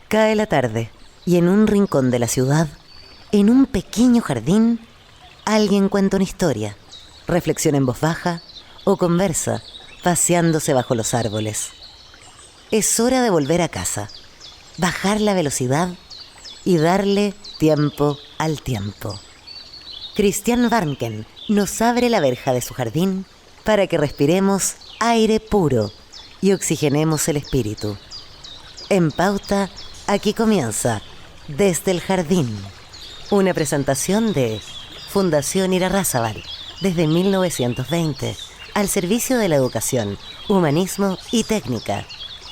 Cae la tarde y en un rincón de la ciudad, en un pequeño jardín, alguien cuenta una historia, reflexiona en voz baja o conversa, paseándose bajo los árboles. Es hora de volver a casa, bajar la velocidad y darle tiempo al tiempo. Christian Warnken nos abre la verja de su jardín para que respiremos aire puro y oxigenemos el espíritu. En Pauta, aquí comienza Desde el Jardín, una presentación de Fundación Irarrázaval, desde 1920, al servicio de la educación, humanismo y técnica.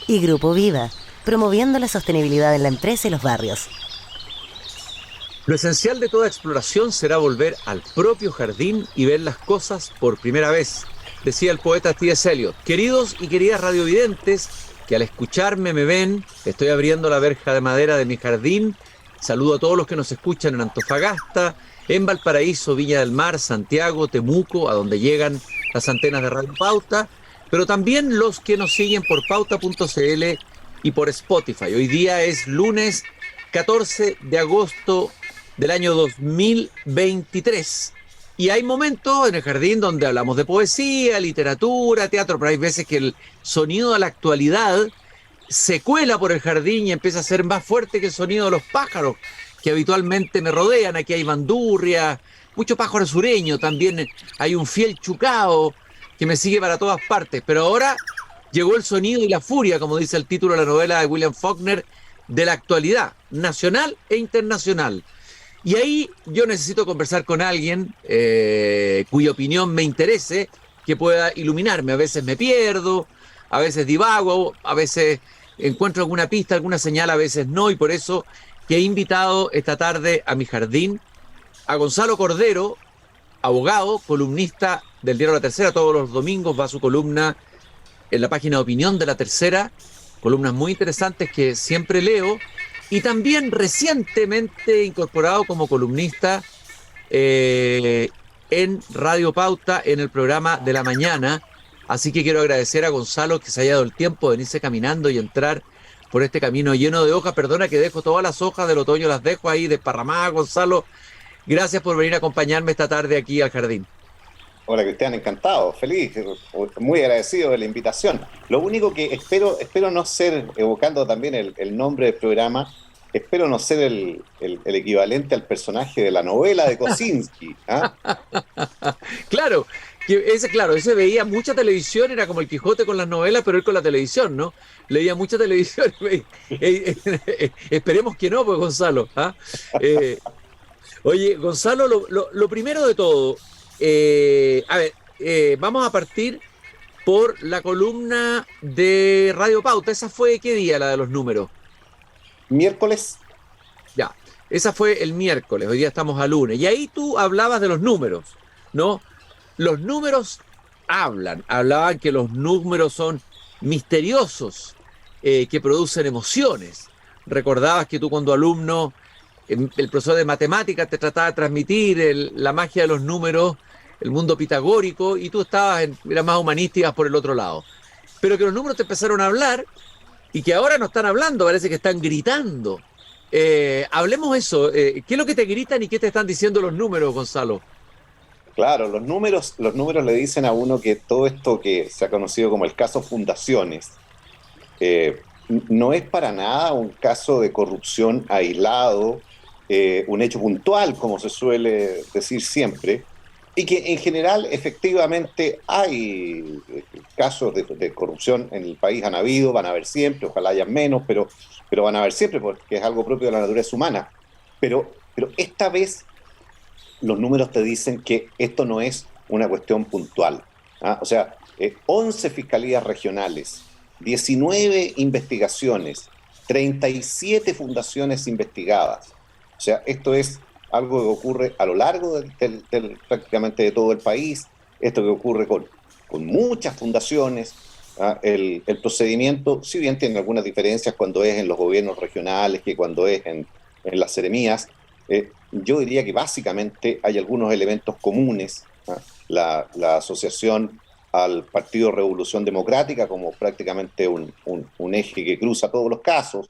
Y Grupo Viva, promoviendo la sostenibilidad en la empresa y los barrios. Lo esencial de toda exploración será volver al propio jardín y ver las cosas por primera vez, decía el poeta T.S. Eliot. Queridos y queridas radiovidentes, que al escucharme me ven, estoy abriendo la verja de madera de mi jardín. Saludo a todos los que nos escuchan en Antofagasta, en Valparaíso, Viña del Mar, Santiago, Temuco, a donde llegan las antenas de Radio Pauta, pero también los que nos siguen por pauta.cl y por Spotify. Hoy día es lunes 14 de agosto del año 2023. Y hay momentos en el jardín donde hablamos de poesía, literatura, teatro, pero hay veces que el sonido de la actualidad se cuela por el jardín y empieza a ser más fuerte que el sonido de los pájaros que habitualmente me rodean. Aquí hay bandurria, mucho pájaro sureño, también hay un fiel chucao que me sigue para todas partes. Pero ahora llegó el sonido y la furia, como dice el título de la novela de William Faulkner, de la actualidad nacional e internacional. Y ahí yo necesito conversar con alguien cuya opinión me interese, que pueda iluminarme. A veces me pierdo, a veces divago, a veces encuentro alguna pista, alguna señal, a veces no, y por eso que he invitado esta tarde a mi jardín a Gonzalo Cordero, abogado, columnista del diario La Tercera. Todos los domingos va su columna en la página de opinión de La Tercera, columnas muy interesantes que siempre leo, y también recientemente incorporado como columnista en Radio Pauta, en el programa de la mañana. Así que quiero agradecer a Gonzalo que se haya dado el tiempo de venirse caminando y entrar por este camino lleno de hojas. Perdona que dejo todas las hojas del otoño, las dejo ahí desparramadas, Gonzalo. Gracias por venir a acompañarme esta tarde aquí al jardín. Hola Cristian, encantado, feliz, muy agradecido de la invitación. Lo único que espero no ser, evocando también el nombre del programa, espero no ser el equivalente al personaje de la novela de Kosinski. ¿Ah? Claro, ese veía mucha televisión, era como el Quijote con las novelas, pero él con la televisión, ¿no? Leía mucha televisión. Esperemos que no, pues Gonzalo. ¿Ah? Oye, Gonzalo, lo primero de todo, vamos a partir por la columna de Radio Pauta. ¿Esa fue qué día, la de los números? Miércoles. Ya, esa fue el miércoles, hoy día estamos a lunes. Y ahí tú hablabas de los números, ¿no? Los números hablaban que los números son misteriosos, que producen emociones. Recordabas que tú cuando alumno, el profesor de matemáticas te trataba de transmitir la magia de los números, el mundo pitagórico, y tú eras más humanística por el otro lado. Pero que los números te empezaron a hablar y que ahora no están hablando, parece que están gritando. Hablemos eso. ¿Qué es lo que te gritan y qué te están diciendo los números, Gonzalo? Claro, los números le dicen a uno que todo esto que se ha conocido como el caso Fundaciones no es para nada un caso de corrupción aislado, un hecho puntual, como se suele decir siempre, y que en general efectivamente hay casos de corrupción en el país, han habido, van a haber siempre, ojalá haya menos, pero van a haber siempre porque es algo propio de la naturaleza humana. Pero esta vez los números te dicen que esto no es una cuestión puntual. ¿Ah? O sea, 11 fiscalías regionales, 19 investigaciones, 37 fundaciones investigadas. O sea, esto es algo que ocurre a lo largo prácticamente de todo el país, esto que ocurre con muchas fundaciones. ¿Ah? El procedimiento, si bien tiene algunas diferencias cuando es en los gobiernos regionales que cuando es en las seremías, yo diría que básicamente hay algunos elementos comunes. ¿Ah? La asociación al Partido Revolución Democrática como prácticamente un eje que cruza todos los casos,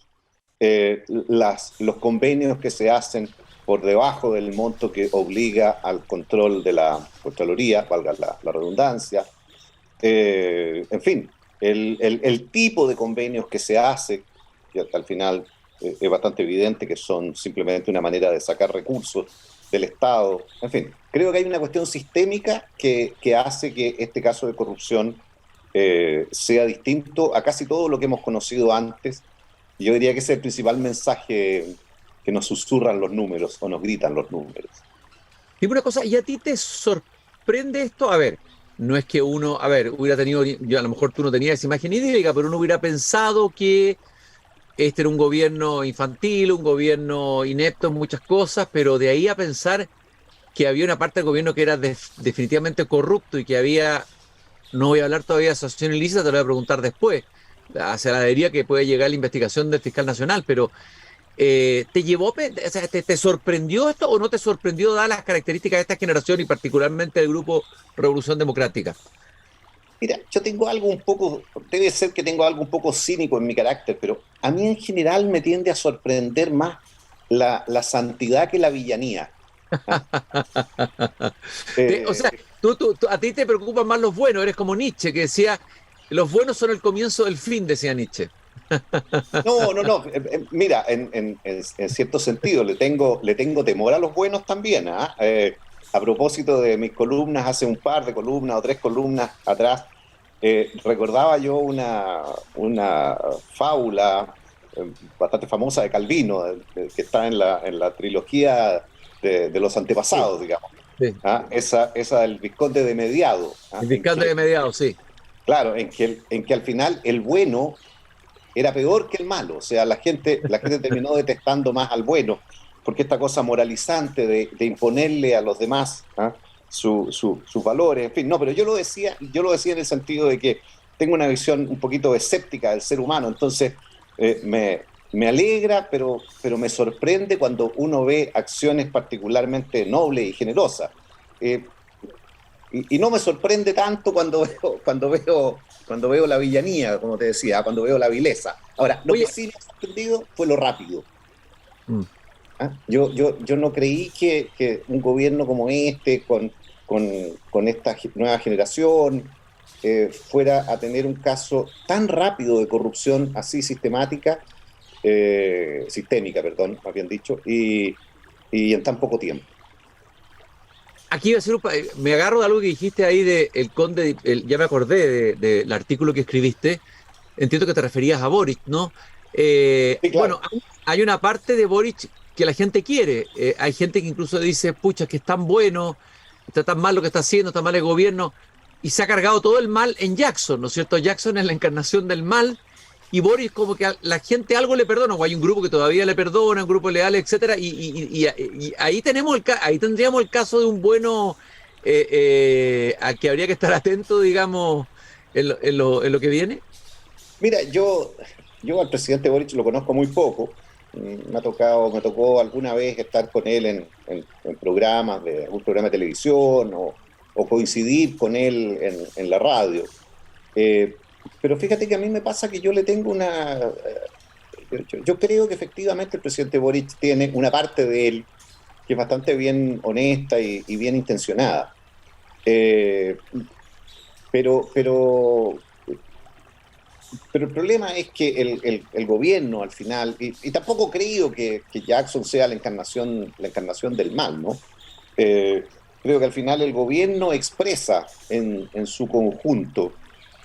los convenios que se hacen por debajo del monto que obliga al control de la Contraloría, valga la redundancia. En fin, el tipo de convenios que se hace, que al final es bastante evidente que son simplemente una manera de sacar recursos del Estado. En fin, creo que hay una cuestión sistémica que hace que este caso de corrupción sea distinto a casi todo lo que hemos conocido antes. Yo diría que ese es el principal mensaje que nos susurran los números o nos gritan los números. Dime una cosa, ¿y a ti te sorprende esto? A ver, no es que uno, a ver, hubiera tenido, yo a lo mejor tú no tenías esa imagen idílica, pero uno hubiera pensado que este era un gobierno infantil, un gobierno inepto en muchas cosas, pero de ahí a pensar que había una parte del gobierno que era definitivamente corrupto y que había, no voy a hablar todavía de asociación ilícita, te lo voy a preguntar después, hacia la deriva que puede llegar la investigación del fiscal nacional, pero ¿te llevó, o sea, te sorprendió esto o no te sorprendió dadas las características de esta generación y particularmente del grupo Revolución Democrática? Mira, yo tengo algo un poco, debe ser que tengo algo un poco cínico en mi carácter, pero a mí en general me tiende a sorprender más la santidad que la villanía. ¿Ah? O sea, Eh, a ti te preocupan más los buenos, eres como Nietzsche, que decía, los buenos son el comienzo del fin, decía Nietzsche. no, no, no. Mira, en cierto sentido le tengo temor a los buenos también. ¿Ah? A propósito de mis columnas, hace un par de columnas o tres columnas atrás, recordaba yo una fábula bastante famosa de Calvino, que está en la trilogía de los Sí, antepasados, digamos. sí. ¿Ah? Esa del Vizconde de Mediado. ¿Ah? El fiscal de mediados, sí. Claro, en que al final el bueno era peor que el malo. O sea, la gente terminó detestando más al bueno, porque esta cosa moralizante de imponerle a los demás, ¿ah? Sus valores, en fin, no, pero yo lo decía en el sentido de que tengo una visión un poquito escéptica del ser humano, entonces me alegra, pero me sorprende cuando uno ve acciones particularmente nobles y generosas. Eh, y no me sorprende tanto cuando veo la villanía, como te decía, cuando veo la vileza. Ahora, lo que Oye, sí me ha sorprendido fue lo rápido. mm, ¿Ah? Yo no creí que un gobierno como este, con, con esta nueva generación, fuera a tener un caso tan rápido de corrupción así sistemática, sistémica, perdón, más bien dicho, y en tan poco tiempo. aquí iba a ser me agarro de algo que dijiste ahí de el conde, ya me acordé del artículo que escribiste, entiendo que te referías a Boric, ¿no? Sí, claro. Bueno, hay una parte de Boric que la gente quiere. Hay gente que incluso dice, pucha, que es tan bueno, está tan mal lo que está haciendo, está mal el gobierno, y se ha cargado todo el mal en Jackson, ¿no es cierto? Jackson es la encarnación del mal, y Boris como que a la gente algo le perdona, o hay un grupo que todavía le perdona, un grupo leal, etcétera, y ahí ahí tendríamos el caso de un bueno al que habría que estar atento, digamos, en lo que viene. Mira, yo al presidente Boric lo conozco muy poco. Me tocó alguna vez estar con él en programas de algún programa de televisión o coincidir con él en la radio. Eh, pero fíjate que a mí me pasa que yo le tengo yo creo que efectivamente el presidente Boric tiene una parte de él que es bastante bien honesta y bien intencionada. Eh, pero Pero el problema es que el gobierno al final, y tampoco creo que Jackson sea la encarnación del mal, ¿no? Eh, Creo que al final el gobierno expresa en su conjunto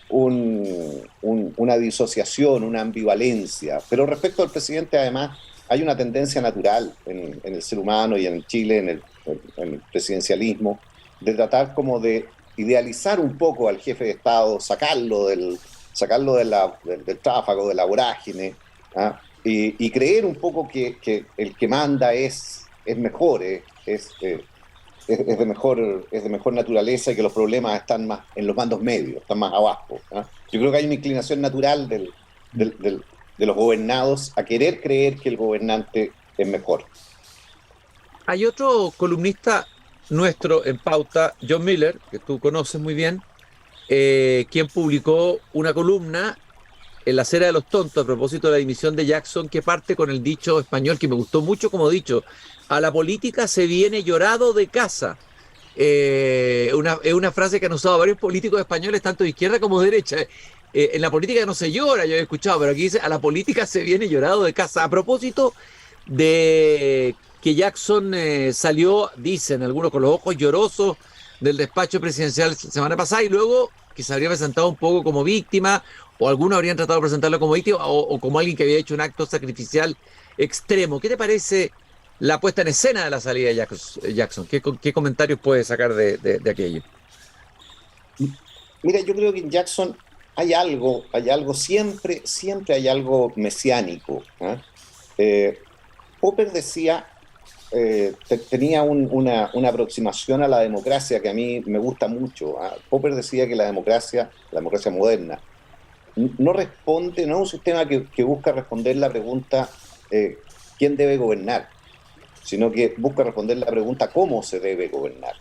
una disociación, una ambivalencia. Pero respecto al presidente, además, hay una tendencia natural en el ser humano y en Chile, en el presidencialismo, de tratar como de idealizar un poco al jefe de Estado, sacarlo del tráfago, de la vorágine, ¿ah? Y creer un poco que el que manda es mejor, es de mejor naturaleza y que los problemas están más en los mandos medios, están más abajo. ¿Ah? Yo creo que hay una inclinación natural de los gobernados a querer creer que el gobernante es mejor. Hay otro columnista nuestro en Pauta, John Miller, que tú conoces muy bien, quien publicó una columna en La Acera de los Tontos, a propósito de la dimisión de Jackson, que parte con el dicho español que me gustó mucho como dicho: a la política se viene llorado de casa. Es una frase que han usado varios políticos españoles, tanto de izquierda como de derecha. En la política no se llora, yo he escuchado, pero aquí dice: a la política se viene llorado de casa. A propósito de que Jackson salió, dicen algunos, con los ojos llorosos del despacho presidencial la semana pasada, y luego que se habría presentado un poco como víctima, o algunos habrían tratado de presentarlo como víctima, o como alguien que había hecho un acto sacrificial extremo. ¿Qué te parece la puesta en escena de la salida de Jackson? ¿Qué comentarios puedes sacar de aquello? Mira, yo creo que en Jackson hay algo, siempre hay algo mesiánico. ¿Ah? Eh, Popper decía, tenía una aproximación a la democracia que a mí me gusta mucho. ¿Ah? Popper decía que la democracia moderna, no responde, no es un sistema que busca responder la pregunta ¿quién debe gobernar? Sino que busca responder la pregunta ¿cómo se debe gobernar?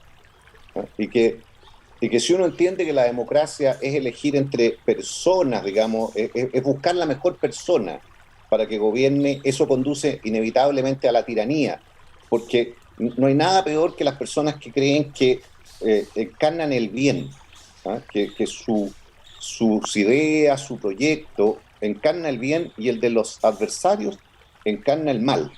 ¿Ah? Y que si uno entiende que la democracia es elegir entre personas, digamos, es buscar la mejor persona para que gobierne, eso conduce inevitablemente a la tiranía, porque no hay nada peor que las personas que creen que encarnan el bien, ¿ah? Que sus ideas, su proyecto encarna el bien y el de los adversarios encarna el mal.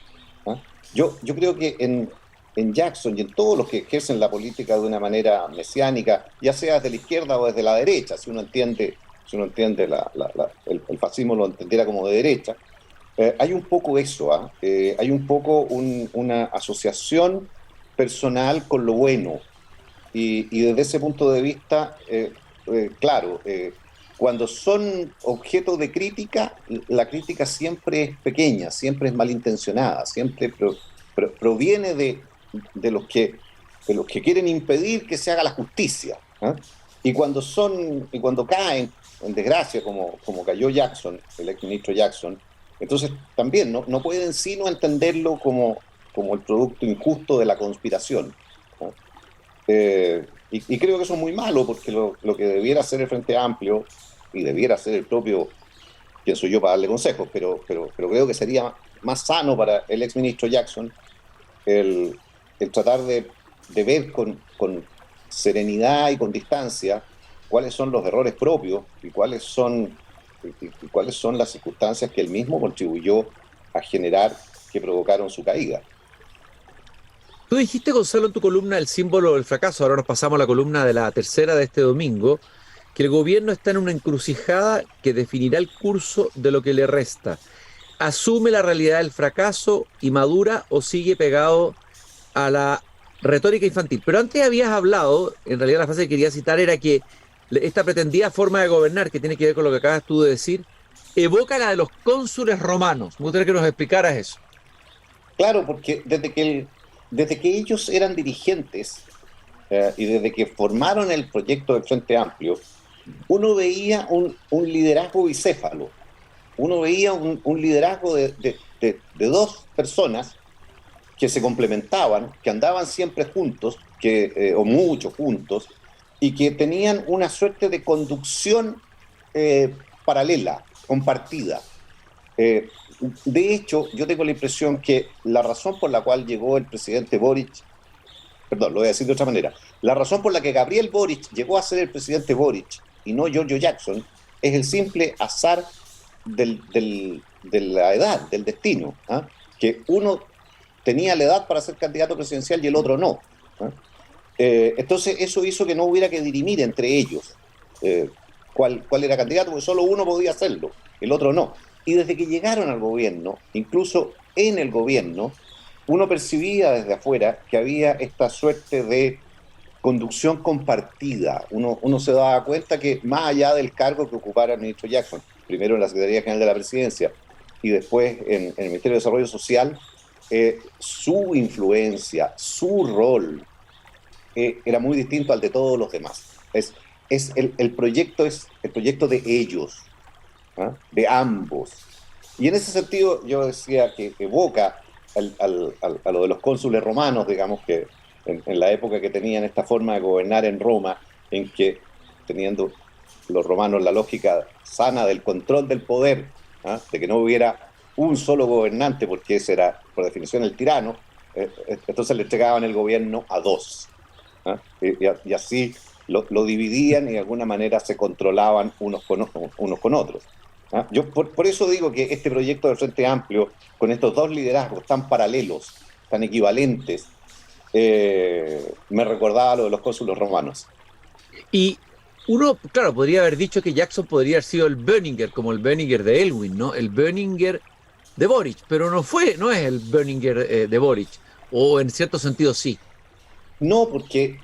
¿Ah? Yo creo que en Jackson y en todos los que ejercen la política de una manera mesiánica, ya sea desde la izquierda o desde la derecha, si uno entiende el fascismo lo entendiera como de derecha, hay un poco eso, ¿ah? Hay un poco una asociación personal con lo bueno. Y desde ese punto de vista, claro, cuando son objeto de crítica, la crítica siempre es pequeña, siempre es malintencionada, siempre proviene de los que quieren impedir que se haga la justicia. ¿Ah? Y cuando caen en desgracia, como cayó Jackson, el exministro Jackson, entonces también no pueden sino entenderlo como el producto injusto de la conspiración. ¿Ah? Y creo que eso es muy malo, porque lo que debiera hacer el Frente Amplio, y debiera ser el propio, quien soy yo para darle consejos, pero creo que sería más sano para el exministro Jackson el tratar de ver con serenidad y con distancia cuáles son los errores propios y cuáles son las circunstancias que él mismo contribuyó a generar que provocaron su caída. Tú dijiste, Gonzalo, en tu columna El símbolo del fracaso, ahora nos pasamos a la columna de la tercera de este domingo, que el gobierno está en una encrucijada que definirá el curso de lo que le resta. ¿Asume la realidad del fracaso y madura, o sigue pegado a la retórica infantil? Pero antes habías hablado, en realidad la frase que quería citar era que esta pretendida forma de gobernar, que tiene que ver con lo que acabas tú de decir, evoca la de los cónsules romanos. Me gustaría que nos explicaras eso. Claro, porque desde que ellos eran dirigentes y desde que formaron el proyecto del Frente Amplio, uno veía un liderazgo bicéfalo. Uno veía un liderazgo de dos personas que se complementaban, que andaban siempre juntos, o mucho juntos, y que tenían una suerte de conducción paralela, compartida. Eh, de hecho, yo tengo la impresión que la razón por la cual llegó el presidente Boric, perdón, lo voy a decir de otra manera, la razón por la que Gabriel Boric llegó a ser el presidente Boric y no Giorgio Jackson, es el simple azar de la edad, del destino, ¿ah? Que uno tenía la edad para ser candidato presidencial y el otro no. ¿Ah? Entonces eso hizo que no hubiera que dirimir entre ellos cuál era candidato, porque solo uno podía hacerlo, el otro no. Y desde que llegaron al gobierno, incluso en el gobierno, uno percibía desde afuera que había esta suerte de conducción compartida. Uno se daba cuenta que más allá del cargo que ocupara el ministro Jackson, primero en la Secretaría General de la Presidencia y después en el Ministerio de Desarrollo Social, su influencia, su rol, era muy distinto al de todos los demás. El proyecto es el proyecto de ellos, ¿ah? De ambos. Y en ese sentido yo decía que evoca a lo de los cónsules romanos, digamos, que en la época que tenían esta forma de gobernar en Roma, en que teniendo los romanos la lógica sana del control del poder, ¿ah? De que no hubiera un solo gobernante, porque ese era, por definición, el tirano, entonces le entregaban el gobierno a dos. ¿Ah? Y así lo dividían y de alguna manera se controlaban unos con otros. ¿Ah? Yo por eso digo que este proyecto del Frente Amplio, con estos dos liderazgos tan paralelos, tan equivalentes, me recordaba lo de los cónsules romanos. Y uno, claro, podría haber dicho que Jackson podría haber sido el Böninger, como el Böninger de Elwin, ¿no? El Böninger de Boric, pero no es el Böninger de Boric, o en cierto sentido sí. No, porque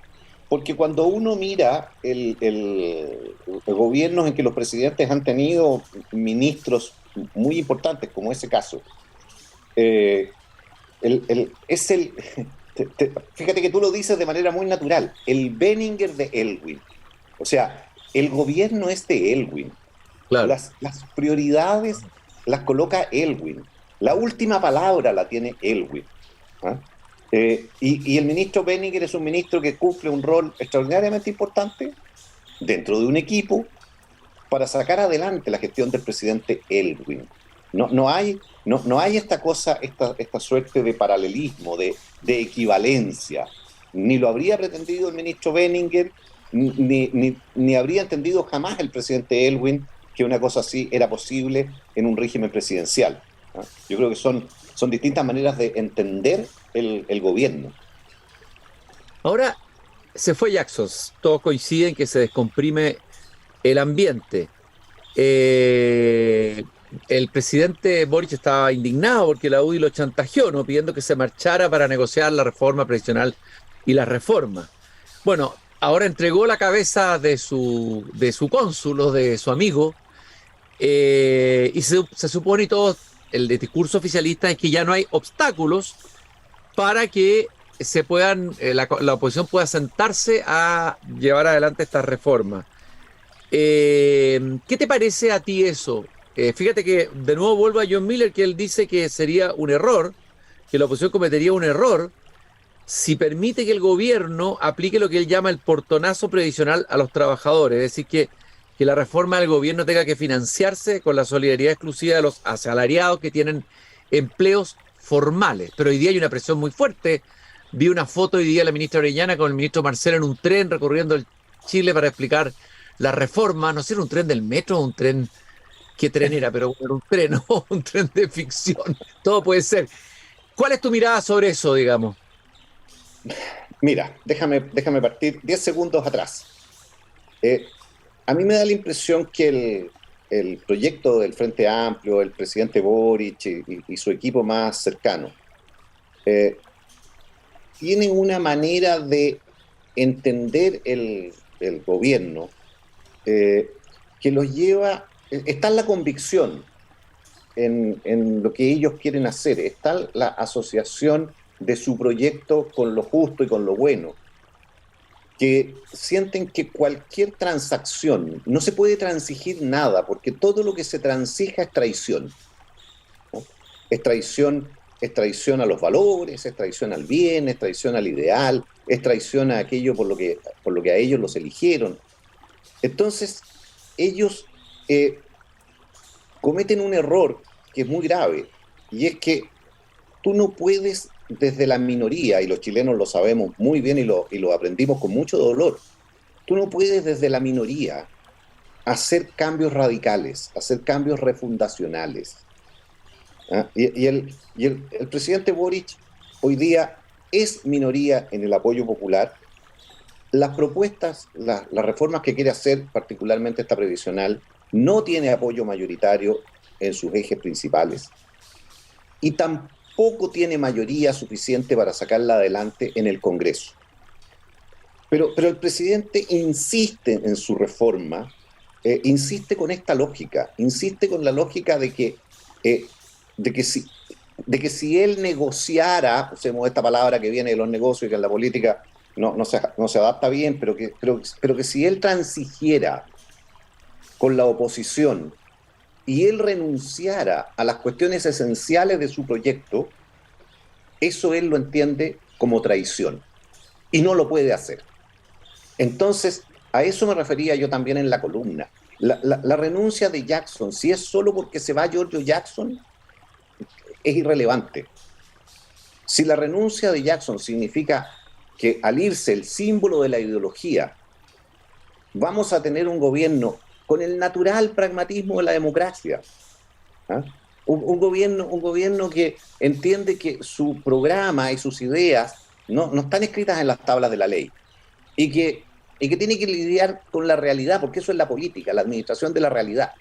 cuando uno mira el gobiernos en que los presidentes han tenido ministros muy importantes, como ese caso, eh, es el, fíjate que tú lo dices de manera muy natural, el Benninger de Elwin. O sea, el gobierno es de Elwin. Claro. Las prioridades las coloca Elwin. La última palabra la tiene Elwin. ¿Ah? Y el ministro Benninger es un ministro que cumple un rol extraordinariamente importante dentro de un equipo para sacar adelante la gestión del presidente Elwin. No hay esta cosa, esta suerte de paralelismo, de equivalencia. Ni lo habría pretendido el ministro Benninger, ni habría entendido jamás el presidente Elwin que una cosa así era posible en un régimen presidencial. ¿Ah? Yo creo que son distintas maneras de entender el gobierno. Ahora se fue Jackson, todos coinciden que se descomprime el ambiente. Eh, el presidente Boric estaba indignado porque la UDI lo chantajeó, ¿no? Pidiendo que se marchara para negociar la reforma previsional y la reforma. Bueno, ahora entregó la cabeza de su cónsul o de su amigo, y se supone y todo, el discurso oficialista es que ya no hay obstáculos para que la oposición pueda sentarse a llevar adelante esta reforma. ¿Qué te parece a ti eso? Fíjate que de nuevo vuelvo a John Miller, que él dice que sería un error, que la oposición cometería un error si permite que el gobierno aplique lo que él llama el portonazo previsional a los trabajadores, es decir, que la reforma del gobierno tenga que financiarse con la solidaridad exclusiva de los asalariados que tienen empleos formales. Pero hoy día hay una presión muy fuerte. Vi una foto hoy día de la ministra Orellana con el ministro Marcelo en un tren recorriendo el Chile para explicar la reforma. No sé, era un tren del metro o un tren, qué tren era, pero era un tren, ¿no? Un tren de ficción. Todo puede ser. ¿Cuál es tu mirada sobre eso, digamos? Mira, déjame partir 10 segundos atrás. A mí me da la impresión que el proyecto del Frente Amplio, el presidente Boric y su equipo más cercano, tienen una manera de entender el gobierno que los lleva, está en la convicción en lo que ellos quieren hacer, está la asociación de su proyecto con lo justo y con lo bueno, que sienten que cualquier transacción, no se puede transigir nada, porque todo lo que se transija es traición, ¿no? Es traición a los valores, es traición al bien, es traición al ideal, es traición a aquello por lo que a ellos los eligieron. Entonces, ellos cometen un error que es muy grave, y es que tú no puedes desde la minoría, y los chilenos lo sabemos muy bien y lo aprendimos con mucho dolor, tú no puedes desde la minoría hacer cambios radicales, hacer cambios refundacionales. ¿Ah? El presidente Boric hoy día es minoría en el apoyo popular. Las propuestas, las reformas que quiere hacer, particularmente esta previsional, no tiene apoyo mayoritario en sus ejes principales y tampoco tiene mayoría suficiente para sacarla adelante en el Congreso. Pero el presidente insiste en su reforma, insiste con esta lógica, insiste con la lógica de que si él negociara, usemos esta palabra que viene de los negocios y que en la política no se adapta bien, pero que si él transigiera con la oposición y él renunciara a las cuestiones esenciales de su proyecto, eso él lo entiende como traición y no lo puede hacer. Entonces, A eso me refería yo también en la columna. La renuncia de Jackson, si es solo porque se va Giorgio Jackson, es irrelevante. Si la renuncia de Jackson significa que al irse el símbolo de la ideología, vamos a tener un gobierno con el natural pragmatismo de la democracia, ¿ah? Un gobierno que entiende que su programa y sus ideas no están escritas en las tablas de la ley y que tiene que lidiar con la realidad, porque eso es la política, la administración de la realidad.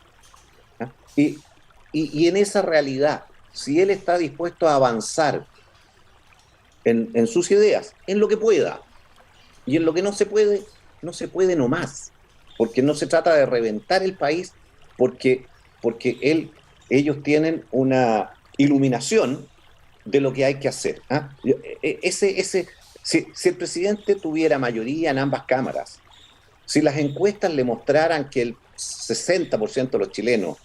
¿Ah? Y en esa realidad, si él está dispuesto a avanzar en sus ideas, en lo que pueda, y en lo que no se puede nomás, porque no se trata de reventar el país, porque ellos tienen una iluminación de lo que hay que hacer. ¿Ah? Si el presidente tuviera mayoría en ambas cámaras, si las encuestas le mostraran que el 60% de los chilenos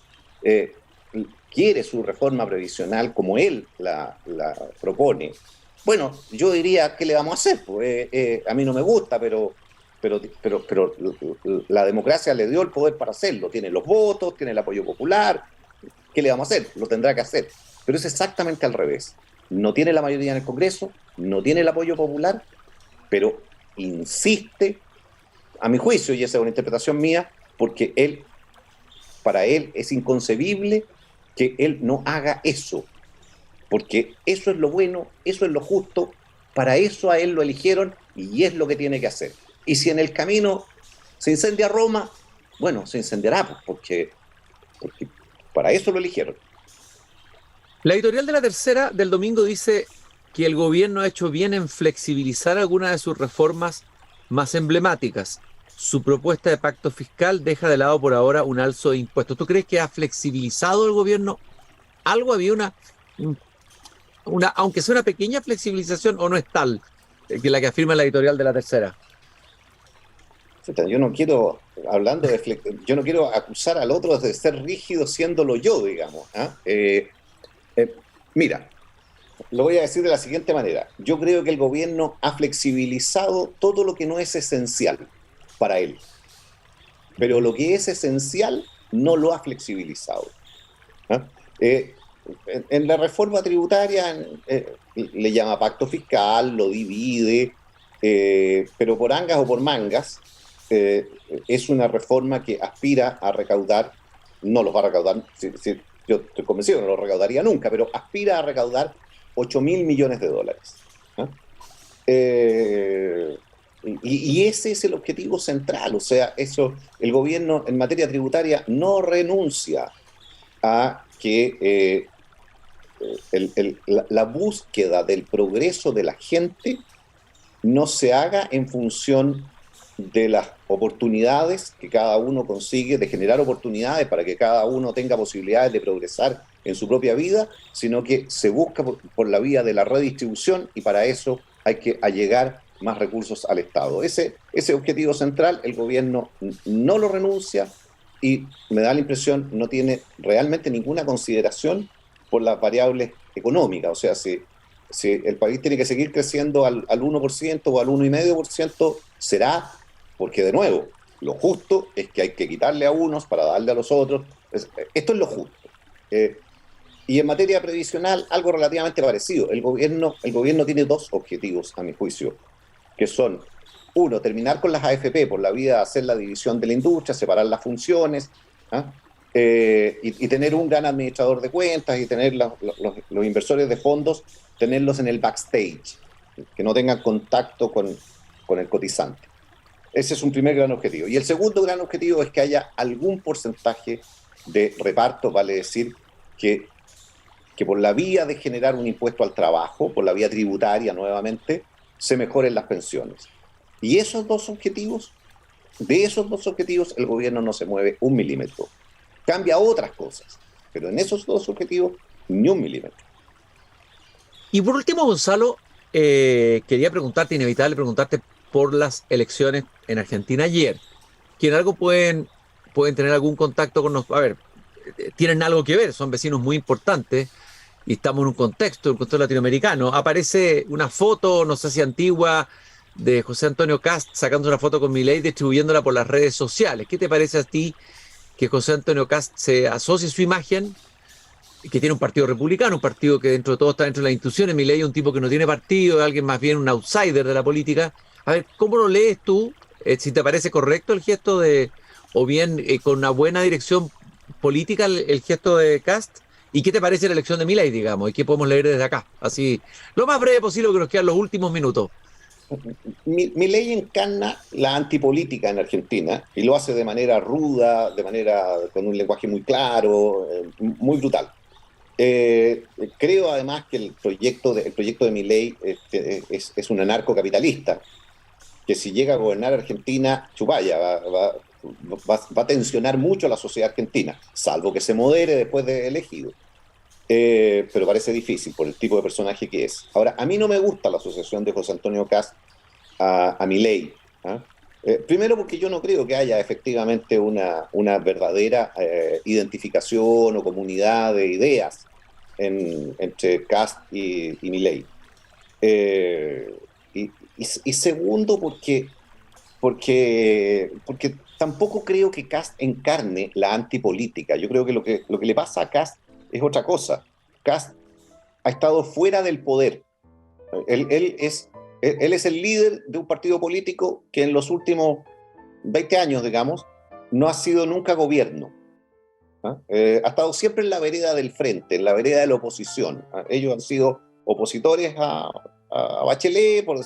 quiere su reforma previsional como él la propone, bueno, yo diría, ¿qué le vamos a hacer? Pues, a mí no me gusta, pero la democracia le dio el poder para hacerlo. Tiene los votos, tiene el apoyo popular. ¿Qué le vamos a hacer? Lo tendrá que hacer. Pero es exactamente al revés. No tiene la mayoría en el Congreso, no tiene el apoyo popular, pero insiste, a mi juicio, y esa es una interpretación mía, porque para él es inconcebible que él no haga eso. Porque eso es lo bueno, eso es lo justo, para eso a él lo eligieron y es lo que tiene que hacer. Y si en el camino se incendia Roma, bueno, se incendiará, pues, porque para eso lo eligieron. La editorial de La Tercera del domingo dice que el gobierno ha hecho bien en flexibilizar algunas de sus reformas más emblemáticas. Su propuesta de pacto fiscal deja de lado por ahora un alzo de impuestos. ¿Tú crees que ha flexibilizado el gobierno algo? ¿Había aunque sea una pequeña flexibilización, o no es tal que la que afirma la editorial de La Tercera? Yo no quiero, yo no quiero acusar al otro de ser rígido siéndolo yo, digamos. ¿Ah? Mira, lo voy a decir de la siguiente manera. Yo creo que el gobierno ha flexibilizado todo lo que no es esencial para él, pero lo que es esencial no lo ha flexibilizado. ¿Ah? En la reforma tributaria le llama pacto fiscal, lo divide, pero por angas o por mangas, es una reforma que aspira a recaudar, no los va a recaudar, yo estoy convencido, no los recaudaría nunca, pero aspira a recaudar 8.000 millones de dólares. ¿Ah? Y ese es el objetivo central, o sea, el gobierno en materia tributaria no renuncia a que la búsqueda del progreso de la gente no se haga en función de las oportunidades que cada uno consigue, de generar oportunidades para que cada uno tenga posibilidades de progresar en su propia vida, sino que se busca por la vía de la redistribución, y para eso hay que allegar más recursos al Estado. Ese objetivo central el gobierno no lo renuncia, y me da la impresión no tiene realmente ninguna consideración por las variables económicas. O sea, si el país tiene que seguir creciendo al 1% o al 1,5%, será porque, de nuevo, lo justo es que hay que quitarle a unos para darle a los otros. Esto es lo justo. Y en materia previsional, algo relativamente parecido. El gobierno tiene dos objetivos, a mi juicio, que son: uno, terminar con las AFP por la vía de hacer la división de la industria, separar las funciones, ¿ah? Y tener un gran administrador de cuentas, y tener los inversores de fondos, tenerlos en el backstage, que no tengan contacto con el cotizante. Ese es un primer gran objetivo. Y el segundo gran objetivo es que haya algún porcentaje de reparto, vale decir, que por la vía de generar un impuesto al trabajo, por la vía tributaria nuevamente, se mejoren las pensiones. Y de esos dos objetivos, el gobierno no se mueve un milímetro. Cambia otras cosas, pero en esos dos objetivos, ni un milímetro. Y por último, Gonzalo, quería preguntarte, inevitable preguntarte por las elecciones en Argentina ayer. Que en algo pueden tener algún contacto con nosotros. A ver, tienen algo que ver, son vecinos muy importantes y estamos en un contexto latinoamericano. Aparece una foto, no sé si antigua, de José Antonio Kast sacando una foto con Milei y distribuyéndola por las redes sociales. ¿Qué te parece a ti que José Antonio Kast se asocie su imagen, que tiene un partido republicano, un partido que dentro de todo está dentro de las instituciones? Milei es un tipo que no tiene partido, es alguien más bien un outsider de la política. A ver, ¿cómo lo lees tú? Si te parece correcto el gesto o bien con una buena dirección política el gesto de Kast. ¿Y qué te parece la elección de Milei, digamos? ¿Y qué podemos leer desde acá? Así, lo más breve posible, que nos quedan los últimos minutos. Milei encarna la antipolítica en Argentina y lo hace de manera ruda, con un lenguaje muy claro, muy brutal. Creo además que el proyecto de Milei es un anarcocapitalista, que si llega a gobernar Argentina, chupaya, va a tensionar mucho a la sociedad argentina, salvo que se modere después de elegido. Pero parece difícil por el tipo de personaje que es. Ahora, a mí no me gusta la asociación de José Antonio Kast a Milei. Primero porque yo no creo que haya efectivamente una verdadera identificación o comunidad de ideas entre Kast y Milei. Y segundo porque tampoco creo que Kast encarne la antipolítica. Yo creo que lo que le pasa a Kast es otra cosa. Kast ha estado fuera del poder. Él es el líder de un partido político que en los últimos 20 años, digamos, no ha sido nunca gobierno. Ha estado siempre en la vereda del frente, en la vereda de la oposición. Ellos han sido opositores a Bachelet, por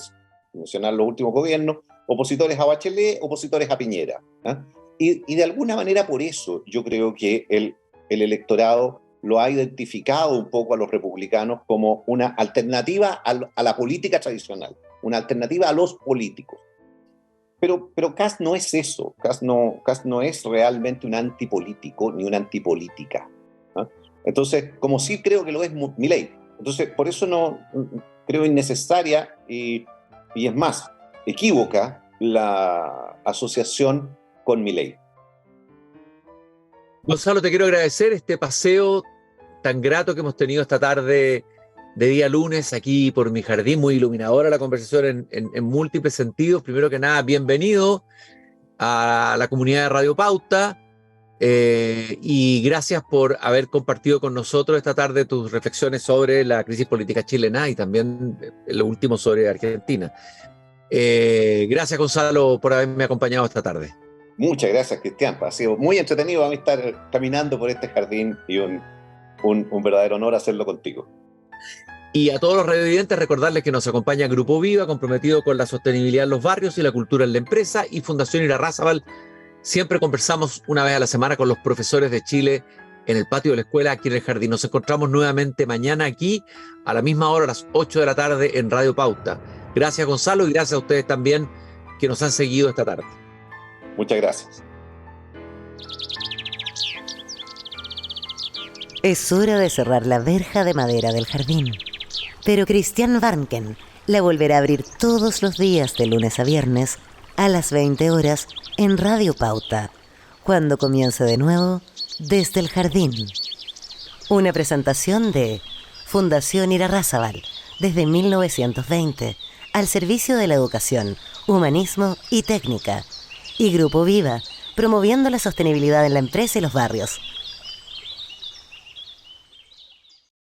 mencionar los últimos gobiernos, opositores a Bachelet, opositores a Piñera. Y de alguna manera por eso yo creo que el electorado lo ha identificado un poco a los republicanos como una alternativa a la política tradicional, una alternativa a los políticos. Pero Kast no es eso. Kast no es realmente un antipolítico ni una antipolítica. Entonces, como sí creo que lo es Milei. Entonces, por eso no creo innecesaria y es más, equívoca la asociación con Milei. Gonzalo, te quiero agradecer este paseo tan grato que hemos tenido esta tarde de día lunes aquí por mi jardín, muy iluminadora la conversación en múltiples sentidos. Primero que nada, bienvenido a la comunidad de Radio Pauta y gracias por haber compartido con nosotros esta tarde tus reflexiones sobre la crisis política chilena y también lo último sobre Argentina. Gracias, Gonzalo, por haberme acompañado esta tarde. Muchas gracias, Cristian. Ha sido muy entretenido a mí estar caminando por este jardín y un verdadero honor hacerlo contigo. Y a todos los radiovidentes recordarles que nos acompaña Grupo Viva, comprometido con la sostenibilidad en los barrios y la cultura en la empresa, y Fundación Irarrázaval. Siempre conversamos una vez a la semana con los profesores de Chile en el patio de la escuela, aquí en el jardín. Nos encontramos nuevamente mañana aquí a la misma hora, a las 8 de la tarde en Radio Pauta. Gracias, Gonzalo, y gracias a ustedes también que nos han seguido esta tarde. Muchas gracias. Es hora de cerrar la verja de madera del jardín. Pero Christian Warnken la volverá a abrir todos los días de lunes a viernes a las 20 horas en Radio Pauta, cuando comience de nuevo Desde el Jardín. Una presentación de Fundación Irarrázaval, desde 1920, al servicio de la educación, humanismo y técnica. Y Grupo Viva, promoviendo la sostenibilidad en la empresa y los barrios.